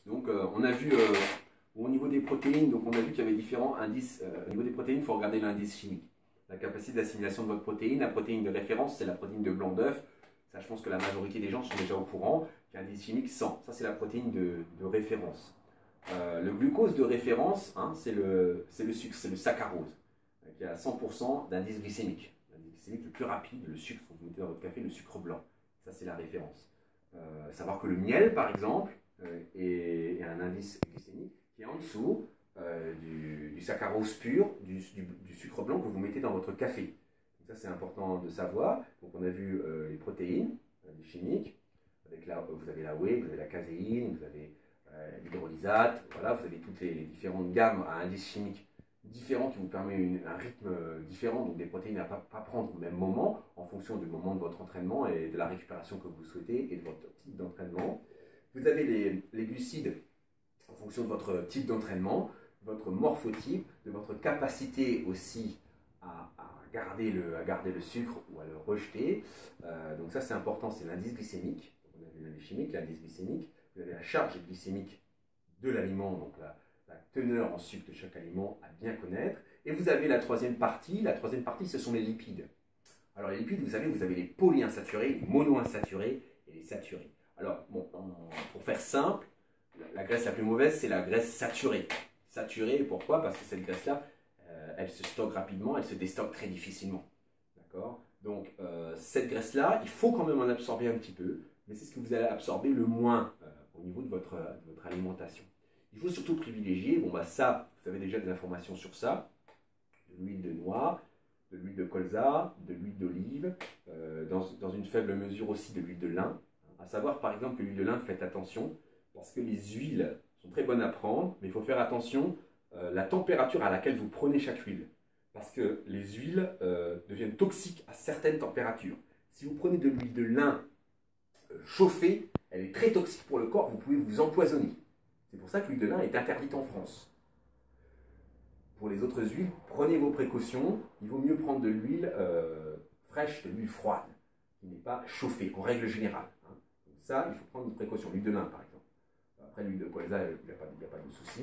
Donc on a vu au niveau des protéines, donc on a vu qu'il y avait différents indices. Au niveau des protéines, il faut regarder l'indice chimique. La capacité d'assimilation de votre protéine, la protéine de référence, c'est la protéine de blanc d'œuf. Ça, je pense que la majorité des gens sont déjà au courant. L'indice chimique 100, ça c'est la protéine de référence. Le glucose de référence, hein, c'est le sucre, c'est le saccharose, qui a 100% d'indice glycémique. L'indice glycémique le plus rapide, le sucre que vous mettez dans votre café, le sucre blanc. Ça c'est la référence. Savoir que le miel, par exemple, est un indice glycémique qui est en dessous du saccharose pur, du sucre blanc que vous mettez dans votre café. Donc ça c'est important de savoir. Donc on a vu les protéines, les chimiques. Vous avez la whey, vous avez la caséine, vous avez l'hydrolysate, voilà, vous avez toutes les différentes gammes à indice chimique différents qui vous permettent un rythme différent, donc des protéines à ne pas prendre au même moment, en fonction du moment de votre entraînement et de la récupération que vous souhaitez et de votre type d'entraînement. Vous avez les glucides en fonction de votre type d'entraînement, votre morphotype, de votre capacité aussi à garder le sucre ou à le rejeter. Donc ça c'est important, c'est l'indice glycémique. On a vu l'indice chimique, l'indice glycémique. Vous avez la charge glycémique de l'aliment, donc la teneur en sucre de chaque aliment à bien connaître. Et vous avez la troisième partie. La troisième partie, ce sont les lipides. Alors les lipides, vous savez, vous avez les polyinsaturés, les monoinsaturés et les saturés. Alors, bon, pour faire simple, la graisse la plus mauvaise, c'est la graisse saturée. Saturée, pourquoi? Parce que cette graisse-là, elle se stocke rapidement, elle se déstocke très difficilement. D'accord? Donc, cette graisse-là, il faut quand même en absorber un petit peu, mais c'est ce que vous allez absorber le moins au niveau de votre alimentation. Il faut surtout privilégier, bon bah ça, vous avez déjà des informations sur ça, de l'huile de noix, de l'huile de colza, de l'huile d'olive, dans une faible mesure aussi de l'huile de lin. À savoir par exemple que l'huile de lin, faites attention, parce que les huiles sont très bonnes à prendre, mais il faut faire attention la température à laquelle vous prenez chaque huile. Parce que les huiles deviennent toxiques à certaines températures. Si vous prenez de l'huile de lin chauffée, elle est très toxique pour le corps, vous pouvez vous empoisonner. C'est pour ça que l'huile de lin est interdite en France. Pour les autres huiles, prenez vos précautions. Il vaut mieux prendre de l'huile fraîche, de l'huile froide, qui n'est pas chauffée, en règle générale. Hein. Donc ça, il faut prendre une précaution. L'huile de lin, par exemple. Après, l'huile de colza, il n'y a pas de souci.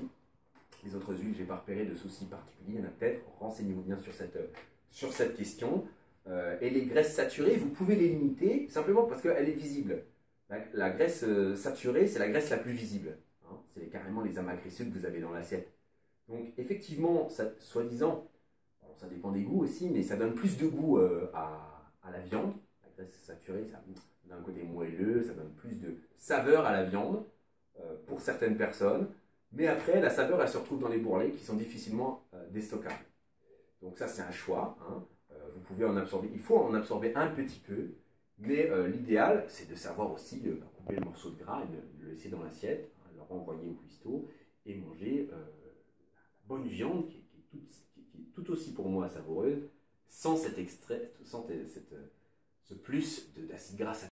Les autres huiles, je n'ai pas repéré de soucis particuliers. Il y en a peut-être. Renseignez-vous bien sur cette question. Et les graisses saturées, vous pouvez les limiter simplement parce qu'elle est visible. La graisse saturée, c'est la graisse la plus visible. Hein. C'est carrément les amas graisseux que vous avez dans l'assiette. Donc effectivement, soi-disant, ça dépend des goûts aussi, mais ça donne plus de goût à la viande. La graisse saturée, ça donne un côté moelleux, ça donne plus de saveur à la viande pour certaines personnes. Mais après, la saveur, elle se retrouve dans les bourrelets qui sont difficilement déstockables. Donc ça, c'est un choix. Hein. Vous pouvez en absorber, il faut en absorber un petit peu, mais l'idéal, c'est de savoir aussi couper le morceau de gras et de le laisser dans l'assiette, hein, le renvoyer au cuistot et manger la bonne viande qui est tout aussi pour moi savoureuse, sans cet extrait, sans ce plus d'acide gras.